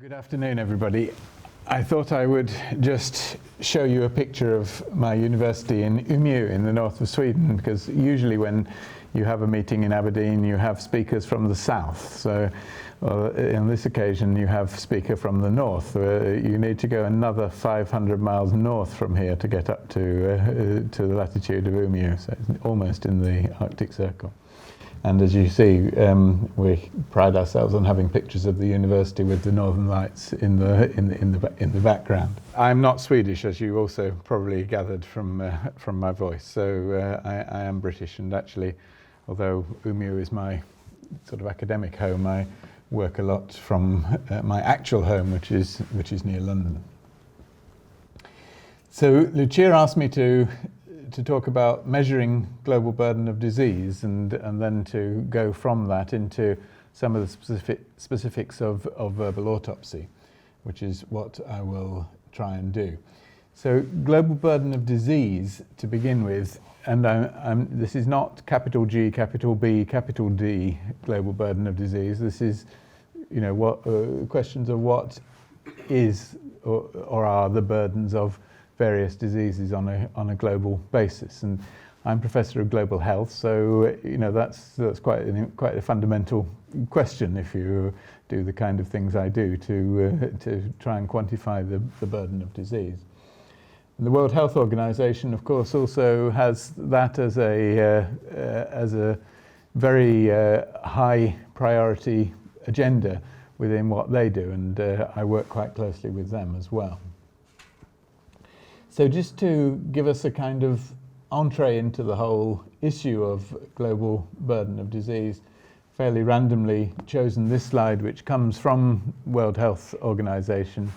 Good afternoon, everybody. I thought I would just show you a picture of my university in Umeå in the north of Sweden, because usually when you have a meeting in Aberdeen you have speakers from the south. So on this occasion you have a speaker from the north. You need to go another 500 miles north from here to get up to the latitude of Umeå, so it's almost in the Arctic Circle. And as you see, we pride ourselves on having pictures of the university with the northern lights in the background. I'm not Swedish, as you also probably gathered from my voice. So I am British, and actually, although Umeå is my sort of academic home, I work a lot from my actual home, which is near London. So Lucia asked me to talk about measuring global burden of disease, and then to go from that into some of the specifics of verbal autopsy, which is what I will try and do. So global burden of disease, to begin with, and this is not capital G, capital B, capital D global burden of disease. This is, what questions of what is or are the burdens of various diseases on a global basis. And I'm Professor of Global Health, so that's quite a fundamental question if you do the kind of things I do to try and quantify the burden of disease. And the World Health Organization, of course, also has that as a very high priority agenda within what they do, and I work quite closely with them as well. So just to give us a kind of entree into the whole issue of global burden of disease, fairly randomly chosen this slide, which comes from World Health Organization,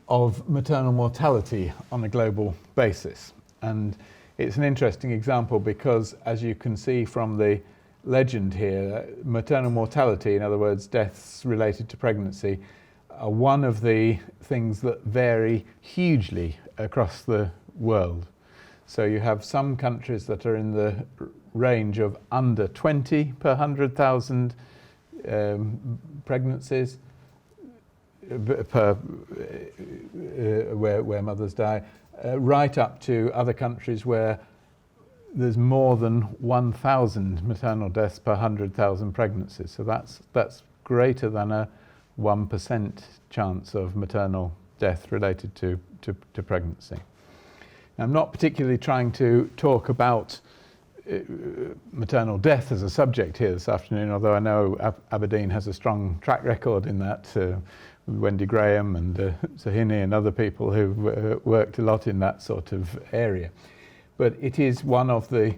of maternal mortality on a global basis. And it's an interesting example because, as you can see from the legend here, maternal mortality, in other words, deaths related to pregnancy, are one of the things that vary hugely across the world. So you have some countries that are in the range of under 20 per 100,000 pregnancies where mothers die, right up to other countries where there's more than 1,000 maternal deaths per 100,000 pregnancies. So that's greater than a 1% chance of maternal death related to pregnancy. Now, I'm not particularly trying to talk about maternal death as a subject here this afternoon, although I know Aberdeen has a strong track record in that, Wendy Graham and Sahini and other people who've worked a lot in that sort of area. But it is one of the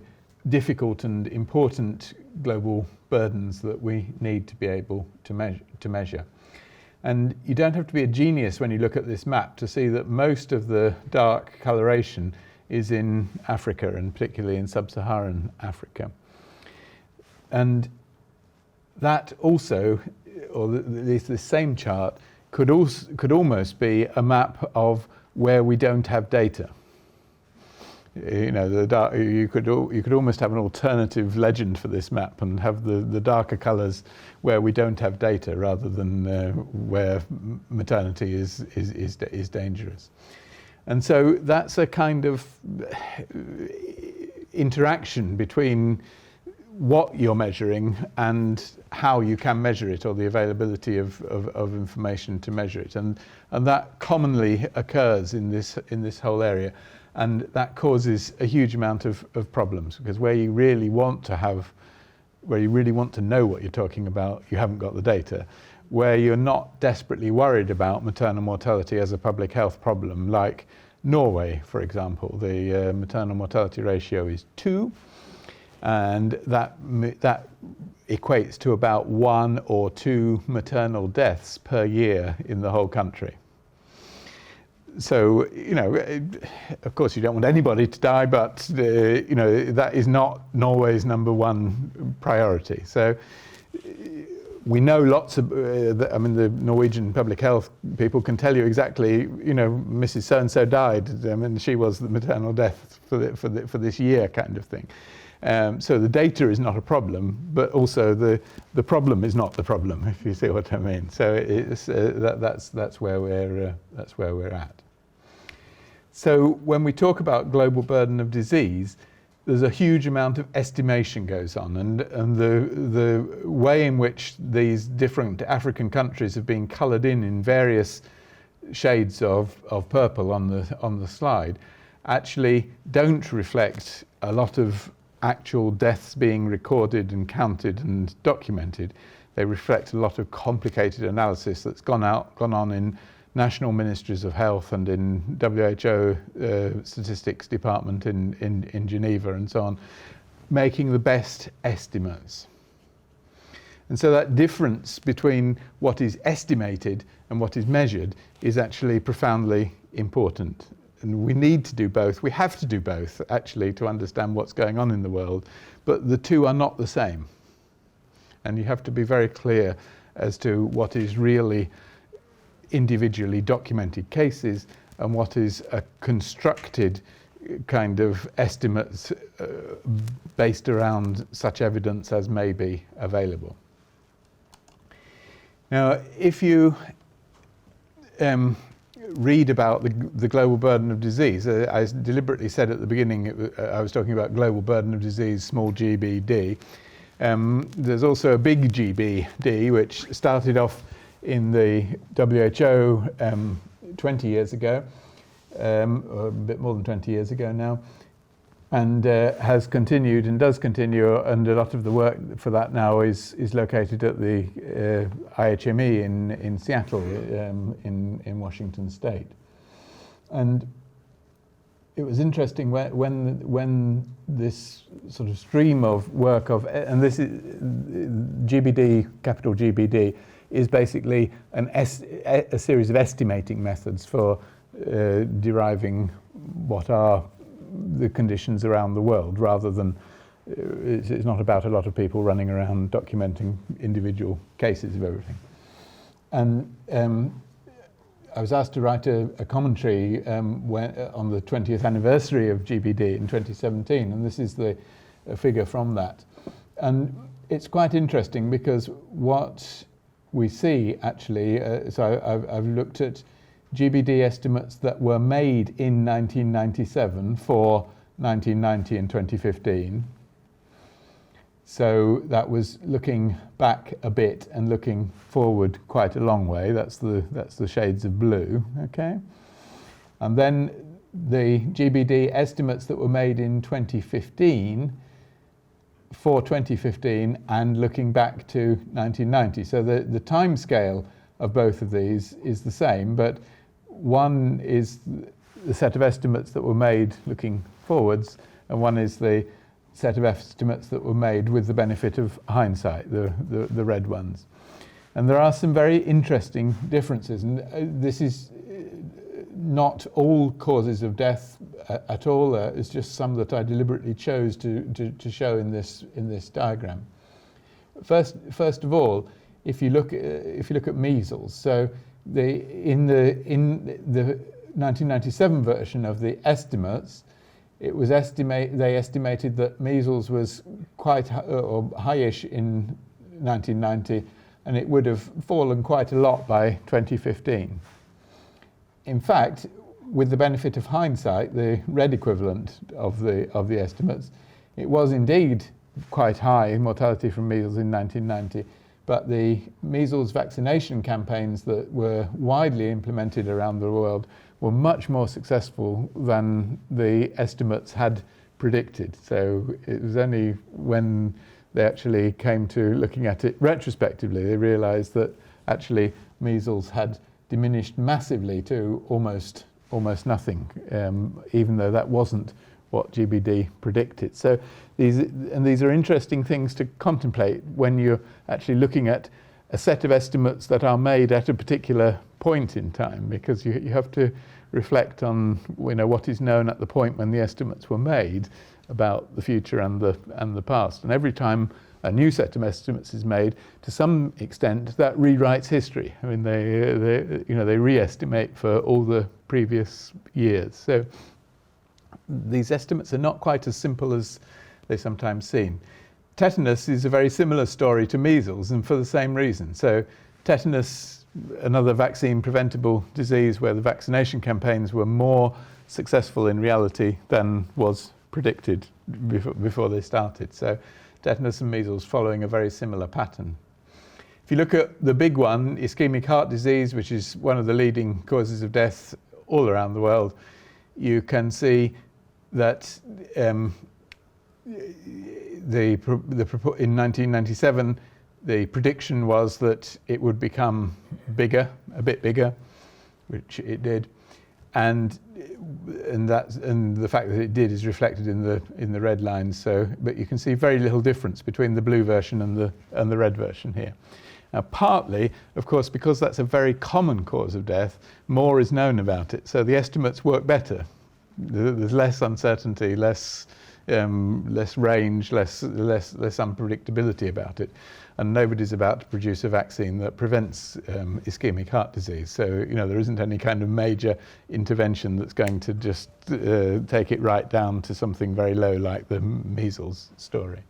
difficult and important global burdens that we need to be able to measure. And you don't have to be a genius when you look at this map to see that most of the dark coloration is in Africa, and particularly in sub-Saharan Africa. And that also, or at least this same chart, could almost be a map of where we don't have data. You could almost have an alternative legend for this map and have the darker colours where we don't have data, rather than where maternity is dangerous. And so that's a kind of interaction between what you're measuring and how you can measure it, or the availability of information to measure it, and that commonly occurs in this whole area. And that causes a huge amount of problems, because where you really want to know what you're talking about, you haven't got the data. Where you're not desperately worried about maternal mortality as a public health problem, like Norway, for example, the maternal mortality ratio is 2, and that equates to about 1 or 2 maternal deaths per year in the whole country. So, of course you don't want anybody to die, but, that is not Norway's #1 priority. So we know lots of, the Norwegian public health people can tell you exactly, Mrs. So-and-so died, and she was the maternal death for this year kind of thing. So the data is not a problem, but also the problem is not the problem, if you see what I mean. So it's, that's where we're at. So when we talk about global burden of disease, there's a huge amount of estimation goes on, and the way in which these different African countries have been coloured in various shades of purple on the slide actually don't reflect a lot of actual deaths being recorded and counted and documented. They reflect a lot of complicated analysis that's gone on in national ministries of health and in WHO statistics department in Geneva and so on, making the best estimates. And so that difference between what is estimated and what is measured is actually profoundly important. And we need to do both. We have to do both, actually, to understand what's going on in the world. But the two are not the same. And you have to be very clear as to what is really individually documented cases and what is a constructed kind of estimates based around such evidence as may be available. Now, if you read about the global burden of disease, I deliberately said at the beginning I was talking about global burden of disease, small GBD. There's also a big GBD, which started off in the WHO 20 years ago, or a bit more than 20 years ago now, and has continued and does continue, and a lot of the work for that now is located at the IHME in Seattle, in Washington State. And it was interesting when this sort of stream of work and this is GBD, capital GBD, is basically a series of estimating methods for deriving what are the conditions around the world, rather than it's not about a lot of people running around documenting individual cases of everything. And I was asked to write a commentary on the 20th anniversary of GBD in 2017, and this is a figure from that. And it's quite interesting because what we see actually, so I've looked at GBD estimates that were made in 1997 for 1990 and 2015. So that was looking back a bit and looking forward quite a long way. That's the shades of blue, okay? And then the GBD estimates that were made in 2015 for 2015 and looking back to 1990. So the time scale of both of these is the same, but one is the set of estimates that were made looking forwards, and one is the set of estimates that were made with the benefit of hindsight, the red ones. And there are some very interesting differences, and this is not all causes of death at all. It's just some that I deliberately chose to show in this diagram. First of all, if you look at measles, so in the 1997 version of the estimates, it was they estimated that measles was quite highish in 1990, and it would have fallen quite a lot by 2015. In fact, with the benefit of hindsight, the red equivalent of the estimates, it was indeed quite high mortality from measles in 1990, but the measles vaccination campaigns that were widely implemented around the world were much more successful than the estimates had predicted. So it was only when they actually came to looking at it retrospectively, they realized that actually measles had diminished massively to almost nothing, even though that wasn't what GBD predicted. So these are interesting things to contemplate when you're actually looking at a set of estimates that are made at a particular point in time, because you have to reflect on what is known at the point when the estimates were made about the future and the past. And every time a new set of estimates is made, to some extent that rewrites history. I mean, they re-estimate for all the previous years. So these estimates are not quite as simple as they sometimes seen. Tetanus is a very similar story to measles, and for the same reason. So tetanus, another vaccine preventable disease where the vaccination campaigns were more successful in reality than was predicted before they started. So tetanus and measles following a very similar pattern. If you look at the big one, ischemic heart disease, which is one of the leading causes of death all around the world, you can see that in 1997, the prediction was that it would become bigger, a bit bigger, which it did, and the fact that it did is reflected in the red lines. So, but you can see very little difference between the blue version and the red version here. Now, partly, of course, because that's a very common cause of death, more is known about it. So the estimates work better. There's less uncertainty, less range, less unpredictability about it, and nobody's about to produce a vaccine that prevents ischemic heart disease. So there isn't any kind of major intervention that's going to just take it right down to something very low like the measles story.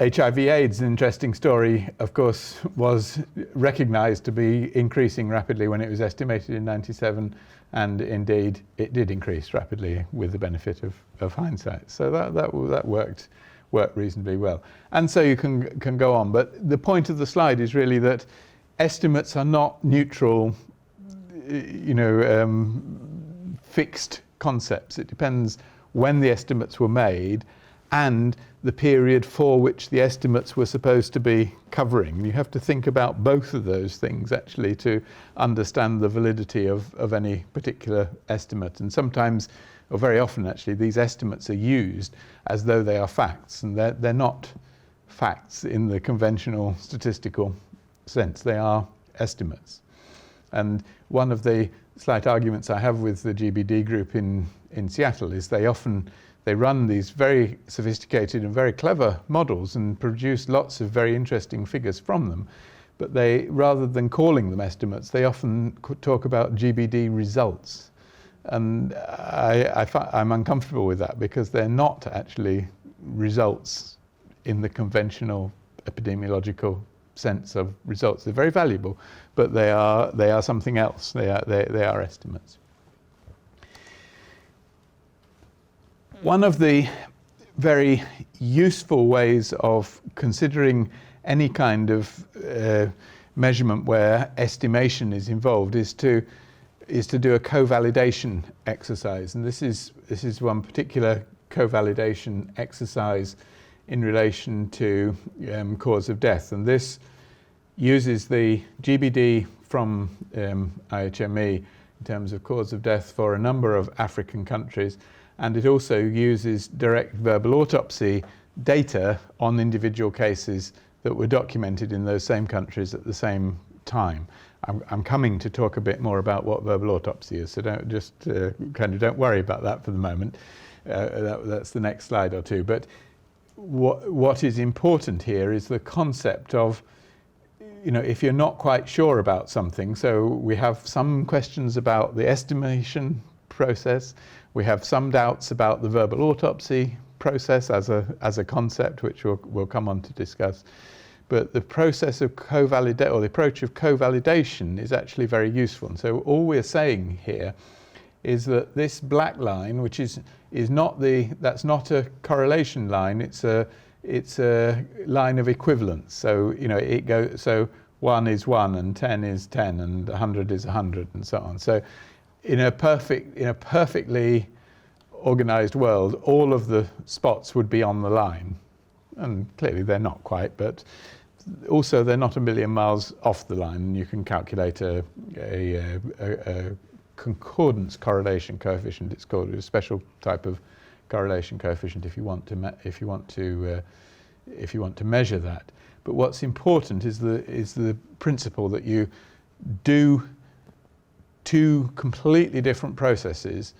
HIV/AIDS, an interesting story, of course, was recognized to be increasing rapidly when it was estimated in 97, and indeed it did increase rapidly with the benefit of hindsight. So that worked reasonably well. And so you can go on, but the point of the slide is really that estimates are not neutral, fixed concepts. It depends when the estimates were made and the period for which the estimates were supposed to be covering. You have to think about both of those things actually to understand the validity of any particular estimate. And sometimes, or very often actually, these estimates are used as though they are facts, and they're not facts in the conventional statistical sense. They are estimates. And one of the slight arguments I have with the GBD group in Seattle is they run these very sophisticated and very clever models and produce lots of very interesting figures from them. But rather than calling them estimates, they often talk about GBD results. And I'm uncomfortable with that because they're not actually results in the conventional epidemiological sense of results. They're very valuable, but they are something else. They are estimates. One of the very useful ways of considering any kind of measurement where estimation is involved is to do a co-validation exercise. And this is one particular co-validation exercise in relation to cause of death. And this uses the GBD from IHME in terms of cause of death for a number of African countries. And it also uses direct verbal autopsy data on individual cases that were documented in those same countries at the same time. I'm coming to talk a bit more about what verbal autopsy is, so don't worry about that for the moment. That's the next slide or two. But what is important here is the concept of, if you're not quite sure about something, so we have some questions about the estimation process. We have some doubts about the verbal autopsy process as a concept, which we'll come on to discuss. But the process of the approach of co-validation is actually very useful. And so all we're saying here is that this black line, which is that's not a correlation line, it's a line of equivalence. So it goes, so 1 is 1 and 10 is 10 and 100 is 100 and so on. So in a perfectly organized world, all of the spots would be on the line. And clearly they're not quite, but also they're not a million miles off the line. And you can calculate a concordance correlation coefficient. It's called a special type of correlation coefficient if you want to measure that. But what's important is the principle that you do two completely different processes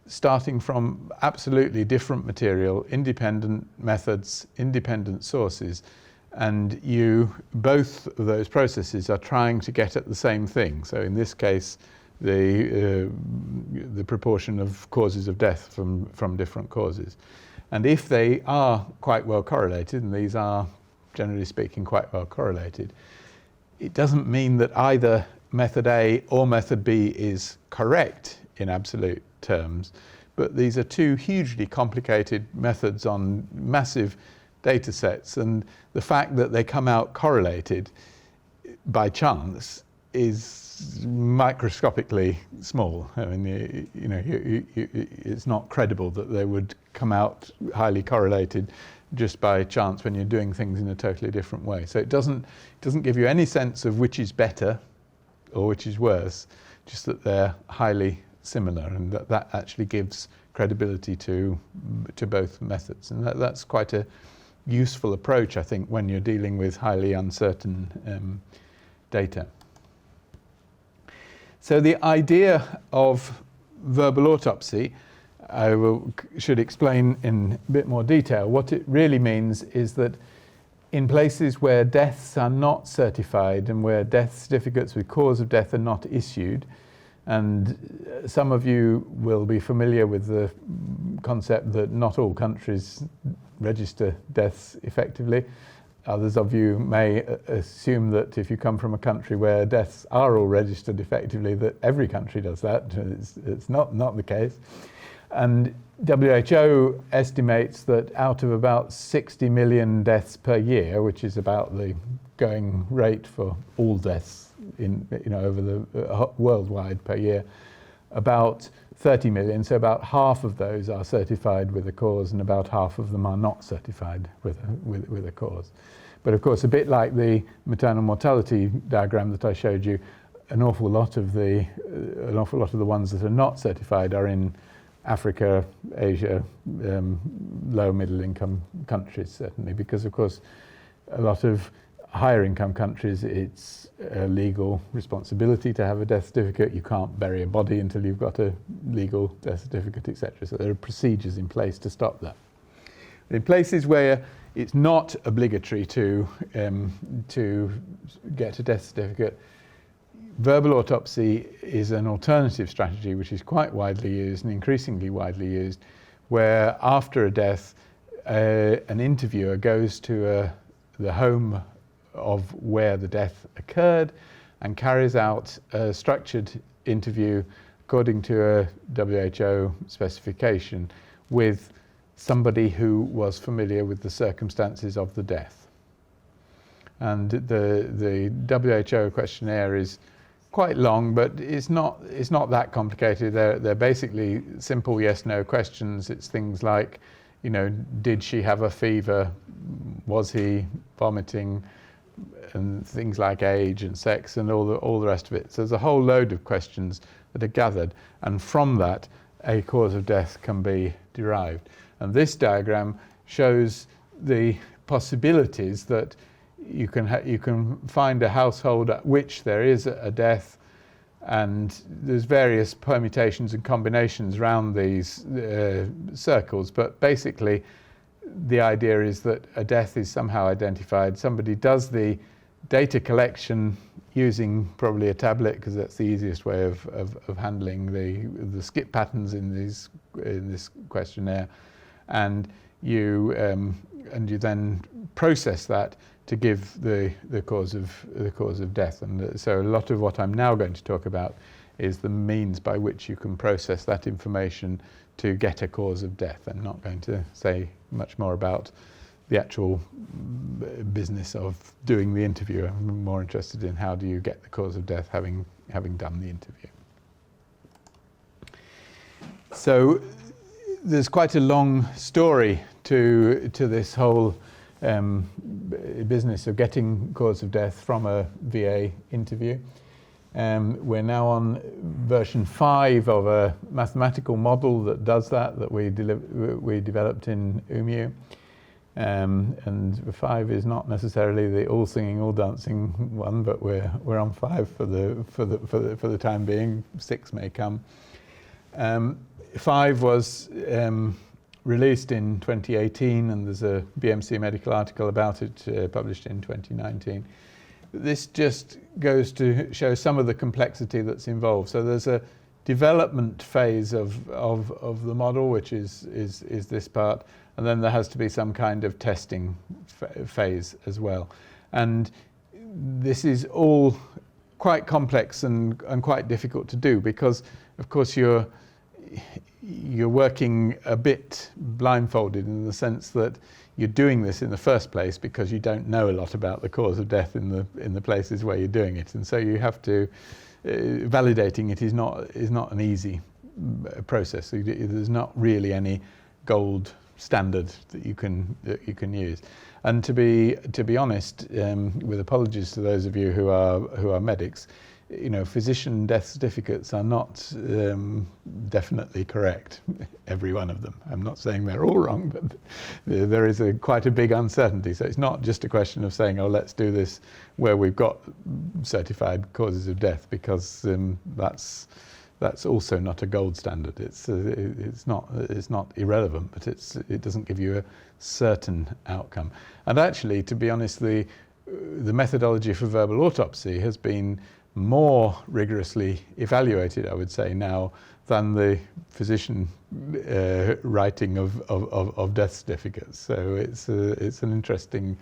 starting from absolutely different material, independent methods, independent sources, and both of those processes are trying to get at the same thing. So in this case, the proportion of causes of death from different causes. And if they are quite well correlated, and these are generally speaking quite well correlated, it doesn't mean that either method A or method B is correct in absolute terms, but these are two hugely complicated methods on massive data sets, and the fact that they come out correlated by chance is microscopically small. I mean, it's not credible that they would come out highly correlated just by chance when you're doing things in a totally different way. So it doesn't give you any sense of which is better or which is worse, just that they're highly similar, and that actually gives credibility to both methods. And that's quite a useful approach, I think, when you're dealing with highly uncertain data. So the idea of verbal autopsy, I should explain in a bit more detail. What it really means is that in places where deaths are not certified and where death certificates with cause of death are not issued, and some of you will be familiar with the concept that not all countries register deaths effectively. Others of you may assume that if you come from a country where deaths are all registered effectively, that every country does that. It's not the case. And WHO estimates that out of about 60 million deaths per year, which is about the going rate for all deaths over the worldwide per year, about 30 million, so about half of those are certified with a cause, and about half of them are not certified with a cause. But of course, a bit like the maternal mortality diagram that I showed you, an awful lot of the ones that are not certified are in Africa, Asia, low middle income countries, certainly, because of course a lot of higher income countries, it's a legal responsibility to have a death certificate. You can't bury a body until you've got a legal death certificate, etc. So there are procedures in place to stop that. In places where it's not obligatory to get a death certificate, verbal autopsy is an alternative strategy which is quite widely used and increasingly widely used, where after a death, an interviewer goes to the home of where the death occurred and carries out a structured interview according to a WHO specification with somebody who was familiar with the circumstances of the death. And the WHO questionnaire is quite long, but it's not that complicated. They're basically simple yes/no questions. It's things like, did she have a fever? Was he vomiting? And things like age and sex and all the rest of it. So there's a whole load of questions that are gathered, and from that a cause of death can be derived. And this diagram shows the possibilities that you can find a household at which there is a death, and there's various permutations and combinations around these circles, but basically the idea is that a death is somehow identified. Somebody does the data collection using probably a tablet, because that's the easiest way of handling the skip patterns in this questionnaire, and you then process that to give the cause of death. And so a lot of what I'm now going to talk about is the means by which you can process that information to get a cause of death. I'm not going to say much more about the actual business of doing the interview. I'm more interested in how do you get the cause of death having done the interview. So there's quite a long story to this whole business of getting cause of death from a VA interview. We're now on version 5 of a mathematical model that does that we developed in Umeå. And 5 is not necessarily the all singing, all dancing one, but we're on 5 for the time being. 6 may come. 5 was released in 2018, and there's a BMC medical article about it published in 2019. this just goes to show some of the complexity that's involved. So there's a development phase of the model, which is this part, and then there has to be some kind of testing phase as well. And this is all quite complex and quite difficult to do, because of course you're working a bit blindfolded, in the sense that you're doing this in the first place because you don't know a lot about the cause of death in the places where you're doing it, and so you have to validating it is not an easy process. So there's not really any gold standard that you can use. And to be honest, with apologies to those of you who are medics, physician death certificates are not definitely correct, every one of them. I'm not saying they're all wrong, but there is quite a big uncertainty. So it's not just a question of saying, oh, let's do this where we've got certified causes of death, because that's also not a gold standard. It's not irrelevant, but it doesn't give you a certain outcome. And actually, to be honest, the methodology for verbal autopsy has been more rigorously evaluated, I would say, now than the physician writing of death certificates. So it's an interesting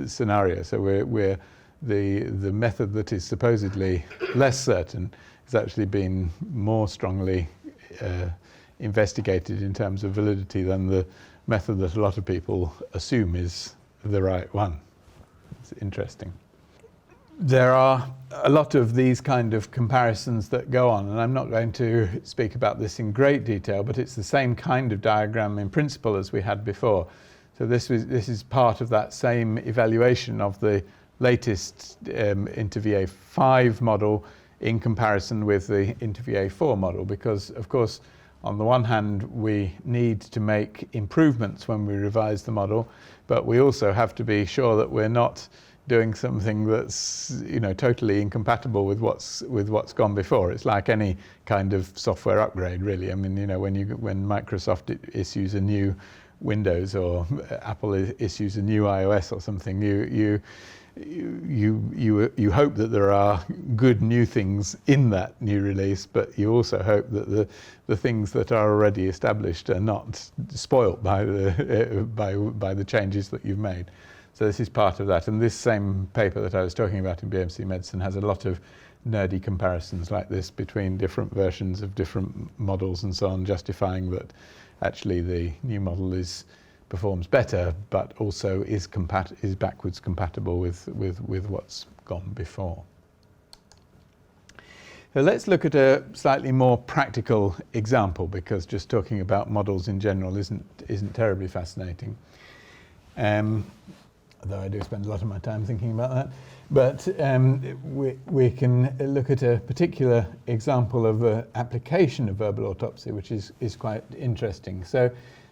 scenario. So we're the method that is supposedly less certain has actually been more strongly investigated in terms of validity than the method that a lot of people assume is the right one. It's interesting. There are a lot of these kind of comparisons that go on, and I'm not going to speak about this in great detail, but it's the same kind of diagram in principle as we had before. So this is part of that same evaluation of the latest INTERVIE 5 model in comparison with the INTERVIE 4 model, because of course on the one hand we need to make improvements when we revise the model, but we also have to be sure that we're not doing something that's totally incompatible with what's gone before. It's like any kind of software upgrade, really. I mean, when Microsoft issues a new Windows, or Apple issues a new iOS or something, you hope that there are good new things in that new release, but you also hope that the things that are already established are not spoilt by the changes that you've made. So this is part of that. And this same paper that I was talking about in BMC Medicine has a lot of nerdy comparisons like this between different versions of different models and so on, justifying that actually the new model performs better, but also is backwards compatible with what's gone before. So let's look at a slightly more practical example, because just talking about models in general isn't terribly fascinating. Although I do spend a lot of my time thinking about that. But we can look at a particular example of an application of verbal autopsy, which is quite interesting. So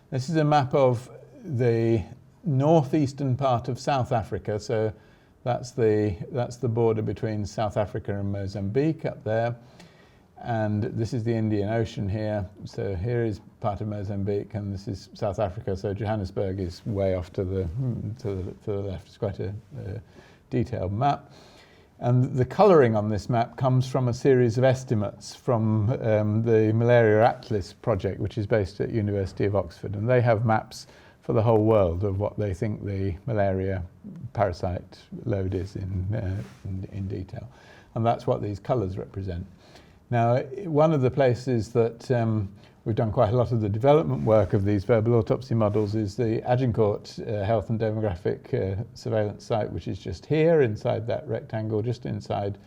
this is a map of the northeastern part of South Africa. So that's the border between South Africa and Mozambique up there. And this is the Indian Ocean here. So here is part of Mozambique, and this is South Africa. So Johannesburg is way off to the left. It's quite a detailed map. And the colouring on this map comes from a series of estimates from the Malaria Atlas project, which is based at University of Oxford. And they have maps for the whole world of what they think the malaria parasite load is in detail. And that's what these colours represent. Now, one of the places that we've done quite a lot of the development work of these verbal autopsy models is the Agincourt Health and Demographic Surveillance Site, which is just here inside that rectangle, just inside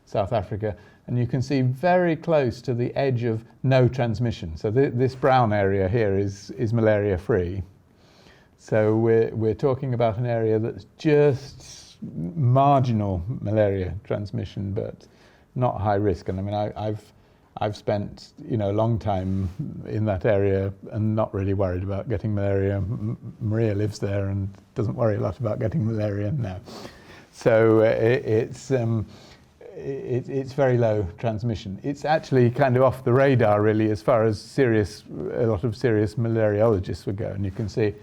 South Africa. And you can see very close to the edge of no transmission. So this brown area here is malaria-free. So we're talking about an area that's just marginal malaria transmission, but not high risk. And I mean, I've spent a long time in that area and not really worried about getting malaria. Maria lives there and doesn't worry a lot about getting malaria now. So it's very low transmission. It's actually kind of off the radar really, as far as a lot of serious malariologists would go. And you can see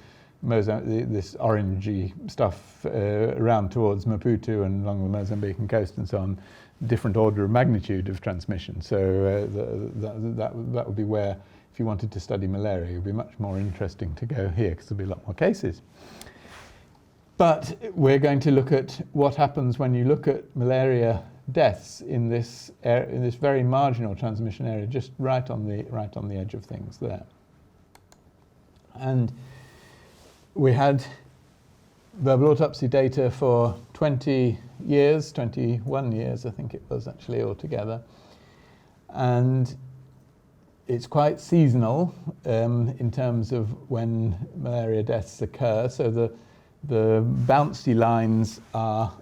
this orangey stuff around towards Maputo and along the Mozambican coast and so on, different order of magnitude of transmission. So that would be where, if you wanted to study malaria, it would be much more interesting to go here because there'll be a lot more cases. But we're going to look at what happens when you look at malaria deaths in this very marginal transmission area, just right on the edge of things there. And we had verbal autopsy data for 20 years, 21 years I think it was actually altogether. And it's quite seasonal in terms of when malaria deaths occur. So the bouncy lines are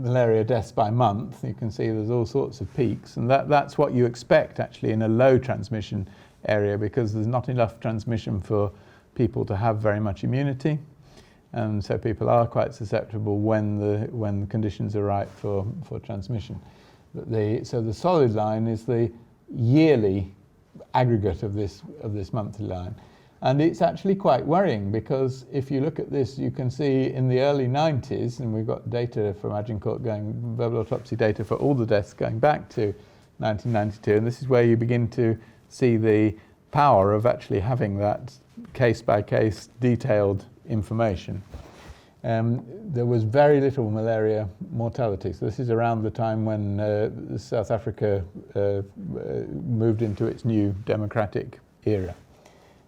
malaria deaths by month. You can see there's all sorts of peaks, and that's what you expect actually in a low transmission area, because there's not enough transmission for people to have very much immunity, and so people are quite susceptible when the conditions are right for transmission. So the solid line is the yearly aggregate of this monthly line. And it's actually quite worrying, because if you look at this, you can see in the early 90s, and we've got data from Agincourt verbal autopsy data for all the deaths going back to 1992, and this is where you begin to see the power of actually having that case-by-case detailed information. There was very little malaria mortality. So this is around the time when South Africa moved into its new democratic era.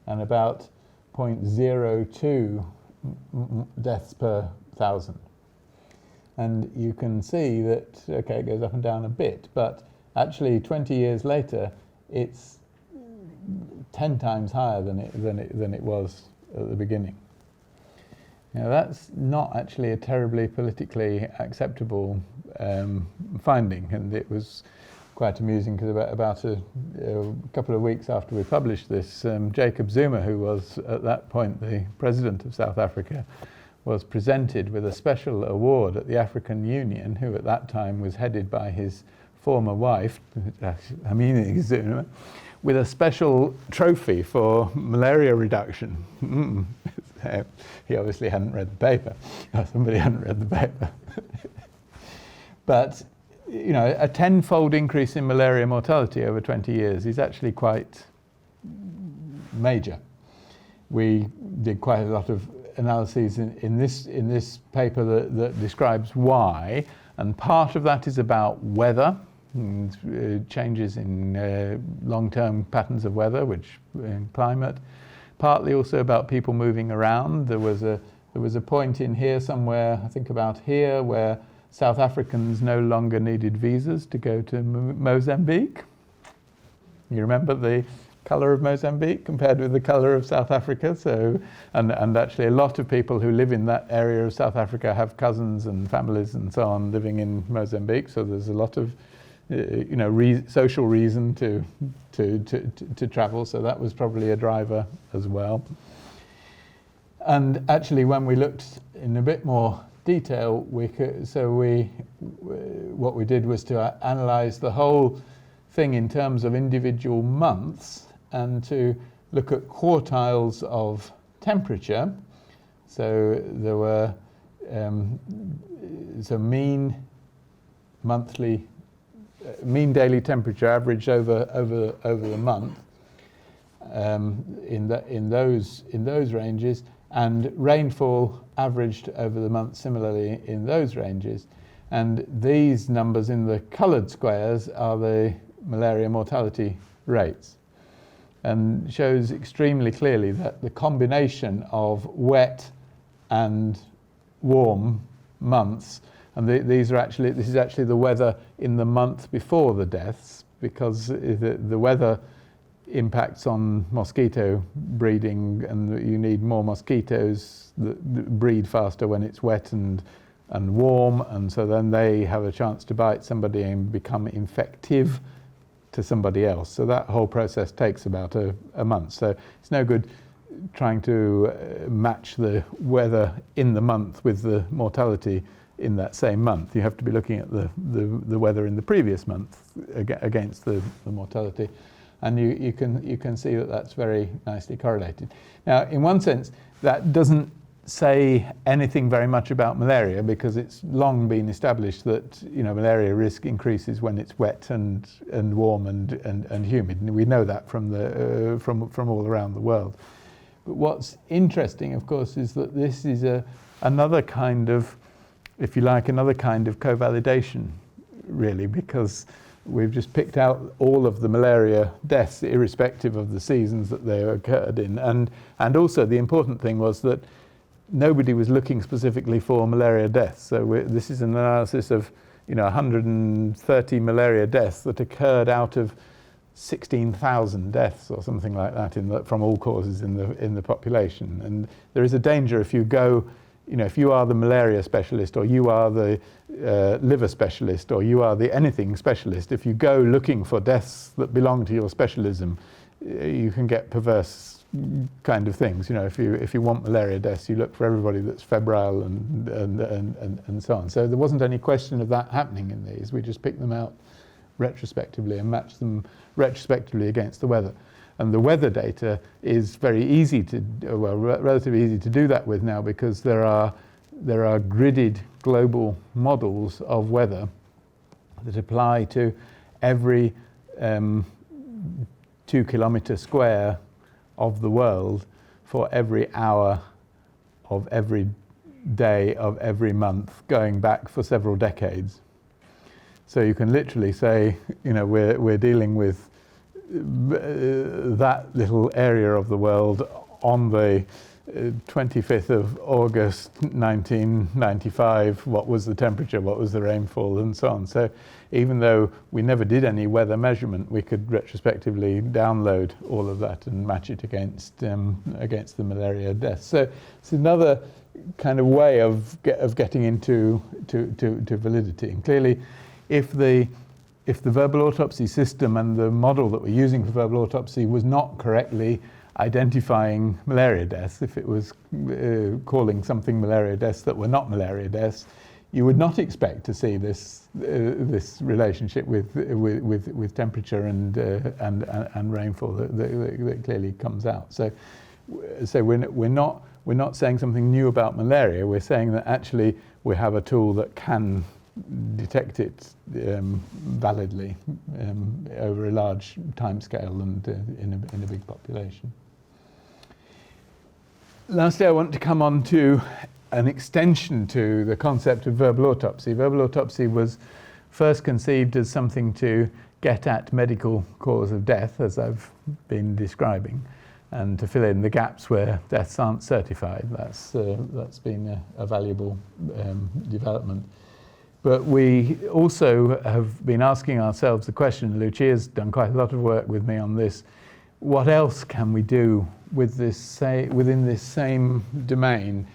And about 0.02 deaths per 1,000. And you can see that, okay, it goes up and down a bit, but actually 20 years later, it's 10 times higher than it was at the beginning. Now that's not actually a terribly politically acceptable finding, and it was quite amusing because about a couple of weeks after we published this, Jacob Zuma, who was at that point the president of South Africa, was presented with a special award at the African Union, who at that time was headed by his former wife, Honorary Zuma, with a special trophy for malaria reduction. He obviously hadn't read the paper. Somebody hadn't read the paper. But you know, a tenfold increase in malaria mortality over 20 years is actually quite major. We did quite a lot of analyses in this paper that describes why, and part of that is about weather, changes in long-term patterns of weather, which in climate, partly also about people moving around. There was a point in here somewhere, I think about here, where South Africans no longer needed visas to go to Mozambique. You remember the colour of Mozambique compared with the colour of South Africa? So, and actually a lot of people who live in that area of South Africa have cousins and families and so on living in Mozambique. So there's a lot of social reason to travel. So that was probably a driver as well. And actually, when we looked in a bit more detail, what we did was to analyze the whole thing in terms of individual months and to look at quartiles of temperature. So there were mean daily temperature averaged over the month in those ranges, and rainfall averaged over the month similarly in those ranges. And these numbers in the coloured squares are the malaria mortality rates, and shows extremely clearly that the combination of wet and warm months, and this is actually the weather in the month before the deaths, because the weather impacts on mosquito breeding, and you need more mosquitoes that breed faster when it's wet and warm, and so then they have a chance to bite somebody and become infective to somebody else. So that whole process takes about a month. So it's no good trying to match the weather in the month with the mortality in that same month. You have to be looking at the weather in the previous month against the mortality. And you can see that that's very nicely correlated. Now, in one sense, that doesn't say anything very much about malaria, because it's long been established that malaria risk increases when it's wet and warm and humid, and we know that from all around the world. But what's interesting, of course, is that this is another kind of, if you like, another kind of co-validation, really, because we've just picked out all of the malaria deaths, irrespective of the seasons that they occurred in, and also the important thing was that nobody was looking specifically for malaria deaths. So this is an analysis of 130 malaria deaths that occurred out of 16,000 deaths or something like that from all causes in the population. And there is a danger if you go, if you are the malaria specialist, or you are the liver specialist, or you are the anything specialist, if you go looking for deaths that belong to your specialism, you can get perverse kind of things. If you want malaria deaths, you look for everybody that's febrile and so on. So there wasn't any question of that happening in these. We just picked them out retrospectively and matched them retrospectively against the weather. And the weather data is very easy relatively easy to do that with now, because there are gridded global models of weather that apply to every 2 kilometre square of the world for every hour of every day of every month, going back for several decades. So you can literally say, we're dealing with that little area of the world on the 25th of August 1995, what was the temperature, what was the rainfall, and so on. So even though we never did any weather measurement, we could retrospectively download all of that and match it against the malaria deaths. So it's another kind of way of getting into to validity. And clearly, if the verbal autopsy system and the model that we're using for verbal autopsy was not correctly identifying malaria deaths, if it was calling something malaria deaths that were not malaria deaths, you would not expect to see this relationship with temperature and rainfall that clearly comes out. So we're not saying something new about malaria. We're saying that actually we have a tool that can detect it validly over a large time scale and in a big population. Lastly, I want to come on to an extension to the concept of verbal autopsy. Verbal autopsy was first conceived as something to get at medical cause of death, as I've been describing, and to fill in the gaps where deaths aren't certified. That's been a valuable development. But we also have been asking ourselves the question, Lucia's done quite a lot of work with me on this, what else can we do with this, within this same domain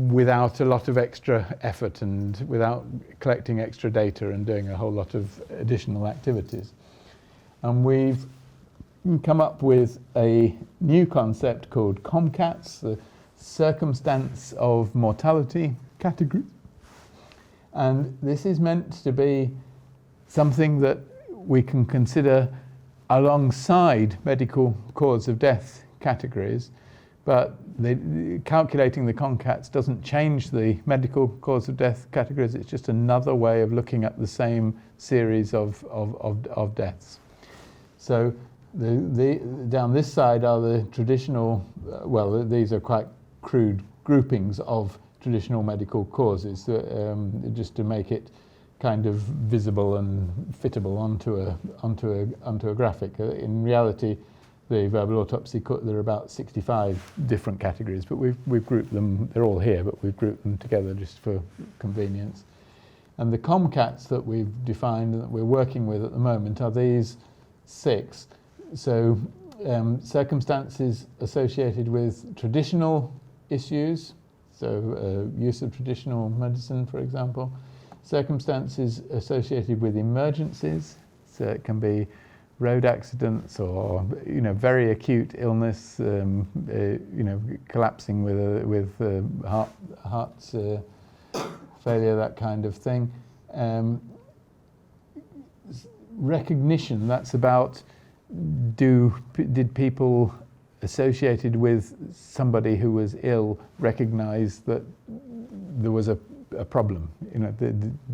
without a lot of extra effort and without collecting extra data and doing a whole lot of additional activities? And we've come up with a new concept called COMCATS, the circumstance of mortality category. And this is meant to be something that we can consider alongside medical cause of death categories, but calculating the COMCATS doesn't change the medical cause of death categories. It's just another way of looking at the same series of deaths. So down this side are the traditional, these are quite crude groupings of traditional medical causes, just to make it kind of visible and fittable onto a graphic. In reality, the verbal autopsy, there are about 65 different categories, but we've grouped them. They're all here, but we've grouped them together just for convenience. And the COMCATS that we've defined and that we're working with at the moment are these 6. So circumstances associated with traditional issues, so use of traditional medicine, for example. Circumstances associated with emergencies, so it can be road accidents or very acute illness, collapsing with heart failure, that kind of thing. Recognition, that's about did people associated with somebody who was ill recognized that there was a problem,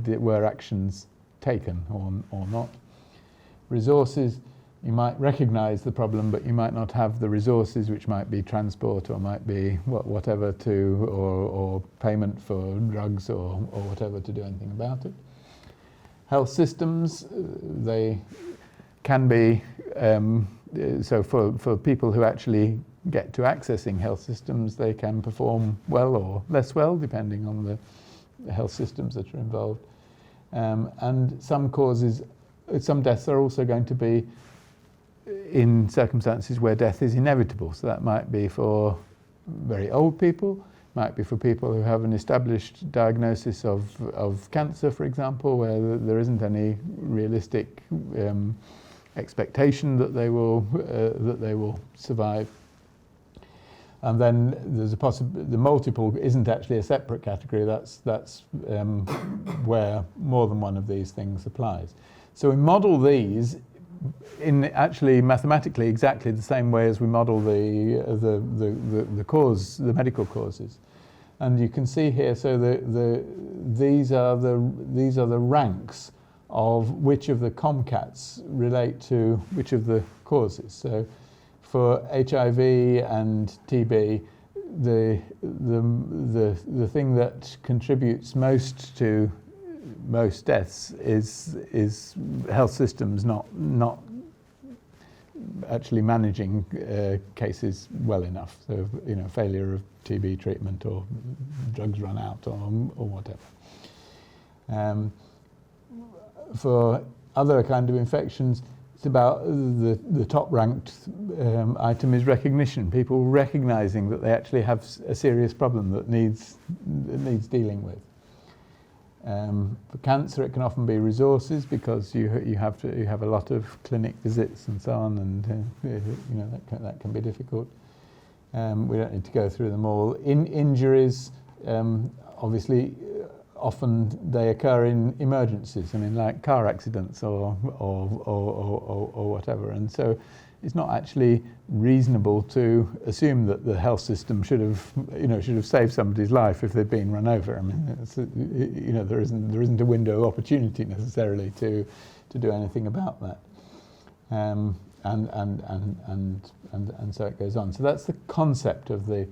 were actions taken or not. Resources, you might recognize the problem, but you might not have the resources, which might be transport or might be whatever or payment for drugs or whatever to do anything about it. Health systems, they can be, so for people who actually get to accessing health systems, they can perform well or less well, depending on the health systems that are involved. And some deaths are also going to be in circumstances where death is inevitable. So that might be for very old people, might be for people who have an established diagnosis of cancer, for example, where there isn't any realistic expectation that they will survive. And then there's the multiple isn't actually a separate category. That's where more than one of these things applies. So we model these in actually mathematically exactly the same way as we model the medical causes. And you can see here, so these are the ranks of which of the COMCATs relate to which of the causes. So for HIV and TB, the thing that contributes most to most deaths is health systems not actually managing cases well enough. So failure of TB treatment or drugs run out or whatever. For other kind of infections, it's about the top ranked item is recognition. People recognizing that they actually have a serious problem that needs dealing with. For cancer, it can often be resources because you have a lot of clinic visits and so on, and that can be difficult. We don't need to go through them all. Injuries, obviously, often they occur in emergencies. I mean, like car accidents or whatever. And so it's not actually reasonable to assume that the health system should have saved somebody's life if they've been run over. I mean, there isn't a window of opportunity necessarily to do anything about that. And so it goes on. So that's the concept of the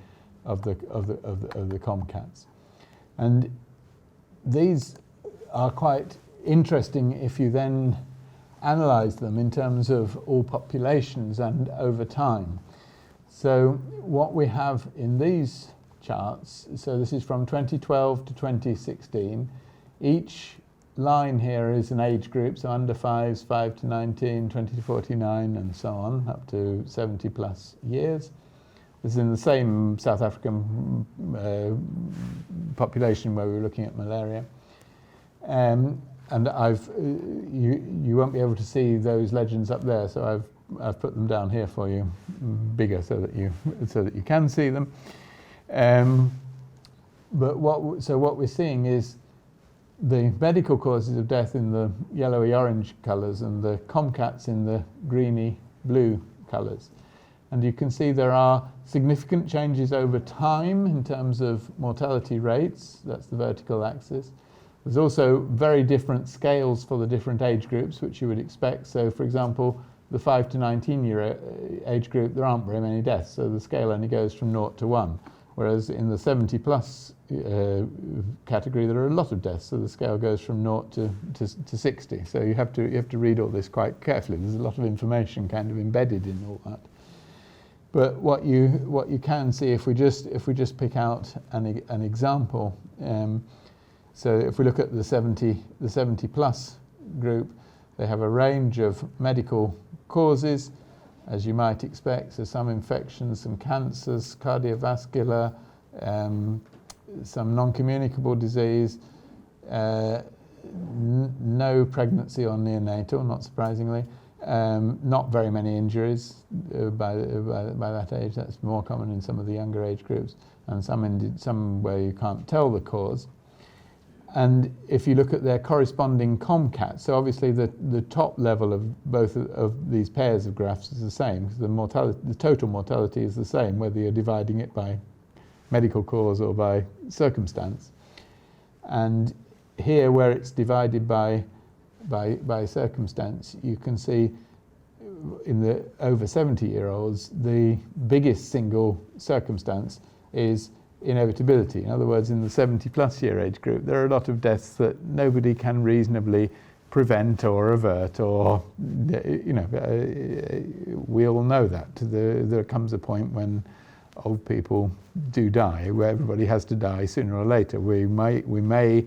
COMCATs. And these are quite interesting if you then analyze them in terms of all populations and over time. So what we have in these charts, so this is from 2012 to 2016, each line here is an age group, so under 5s, 5 to 19, 20 to 49, and so on, up to 70 plus years. This is in the same South African population where we were looking at malaria. And you won't be able to see those legends up there, so I've put them down here for you, bigger, so that you can see them. But what we're seeing is the medical causes of death in the yellowy orange colours and the COMCATs in the greeny blue colours. And you can see there are significant changes over time in terms of mortality rates. That's the vertical axis. There's also very different scales for the different age groups, which you would expect. So, for example, the 5 to 19-year age group, there aren't very many deaths, so the scale only goes from 0 to 1. Whereas in the 70-plus category, there are a lot of deaths, so the scale goes from 0 to 60. So you have to read all this quite carefully. There's a lot of information kind of embedded in all that. But what you can see if we just pick out an example. So if we look at the 70 plus group, they have a range of medical causes, as you might expect. So some infections, some cancers, cardiovascular, some non-communicable disease, no pregnancy or neonatal, not surprisingly. Not very many injuries by that age. That's more common in some of the younger age groups, and some where you can't tell the cause. And if you look at their corresponding COMCAT, so obviously the top level of both of these pairs of graphs is the same, because the total mortality is the same, whether you're dividing it by medical cause or by circumstance. And here, where it's divided by circumstance, you can see in the over 70-year-olds, the biggest single circumstance is inevitability. In other words, in the 70-plus year age group, there are a lot of deaths that nobody can reasonably prevent or avert, or, you know, we all know that. There comes a point when old people do die, where everybody has to die sooner or later. We may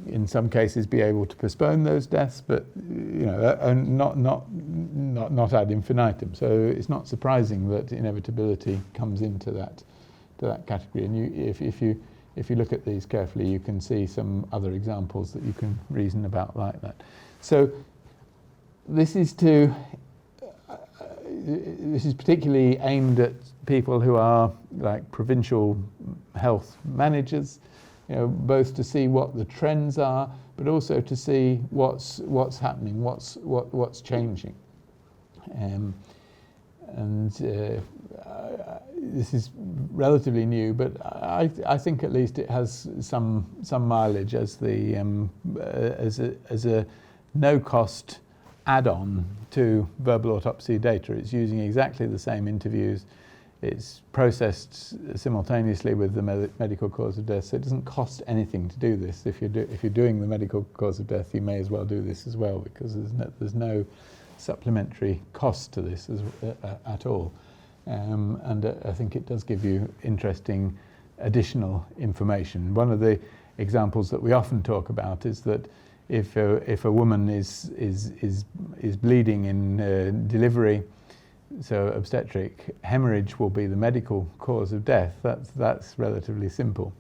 in some cases be able to postpone those deaths, but, you know, not ad infinitum. So it's not surprising that inevitability comes into that category. And if you look at these carefully, you can see some other examples that you can reason about like that. So this is particularly aimed at people who are like provincial health managers, you know, both to see what the trends are, but also to see what's happening, what's changing. This is relatively new, but I think at least it has some mileage as a no-cost add-on to verbal autopsy data. It's using exactly the same interviews. It's processed simultaneously with the medical cause of death, so it doesn't cost anything to do this. If you're doing the medical cause of death, you may as well do this as well, because there's no supplementary cost to this at all. And I think it does give you interesting additional information. One of the examples that we often talk about is that if a woman is bleeding in delivery, so obstetric, hemorrhage will be the medical cause of death. That's relatively simple.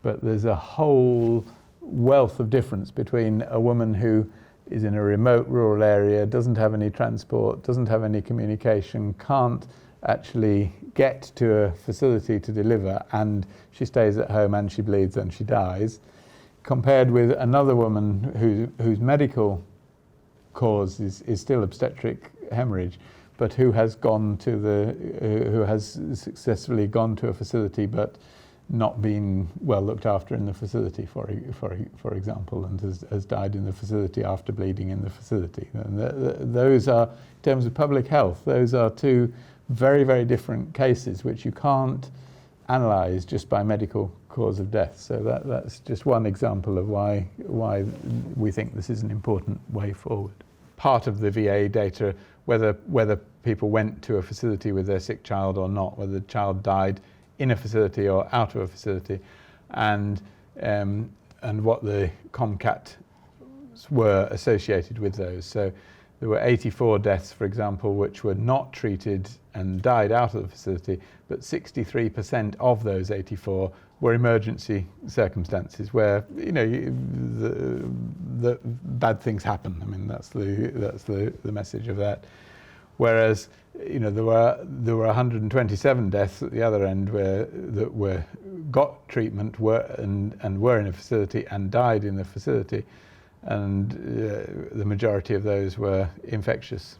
But there's a whole wealth of difference between a woman who is in a remote rural area, doesn't have any transport, doesn't have any communication, can't actually get to a facility to deliver, and she stays at home and she bleeds and she dies, compared with another woman whose medical cause is still obstetric hemorrhage, but who has successfully gone to a facility but not been well looked after in the facility, for example, and has died in the facility after bleeding in the facility. And those are, in terms of public health, those are two very, very different cases which you can't analyse just by medical cause of death. So that's just one example of why we think this is an important way forward. Part of the VA data, whether people went to a facility with their sick child or not, whether the child died in a facility or out of a facility, and what the COMCAT were associated with those. So there were 84 deaths, for example, which were not treated and died out of the facility, but 63% of those 84 were emergency circumstances where, you know, the bad things happen. I mean, that's the message of that. Whereas, you know, there were 127 deaths at the other end that got treatment, were in a facility and died in the facility, and the majority of those were infectious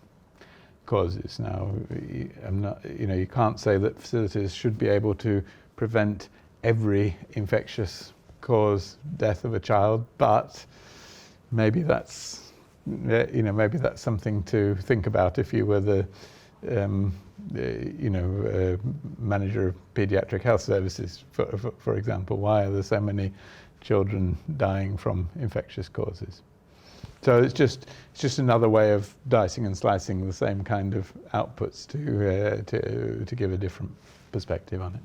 causes. Now, you can't say that facilities should be able to prevent every infectious cause death of a child, but maybe that's something to think about if you were the manager of pediatric health services, for example. Why are there so many children dying from infectious causes? So it's just another way of dicing and slicing the same kind of outputs to give a different perspective on it.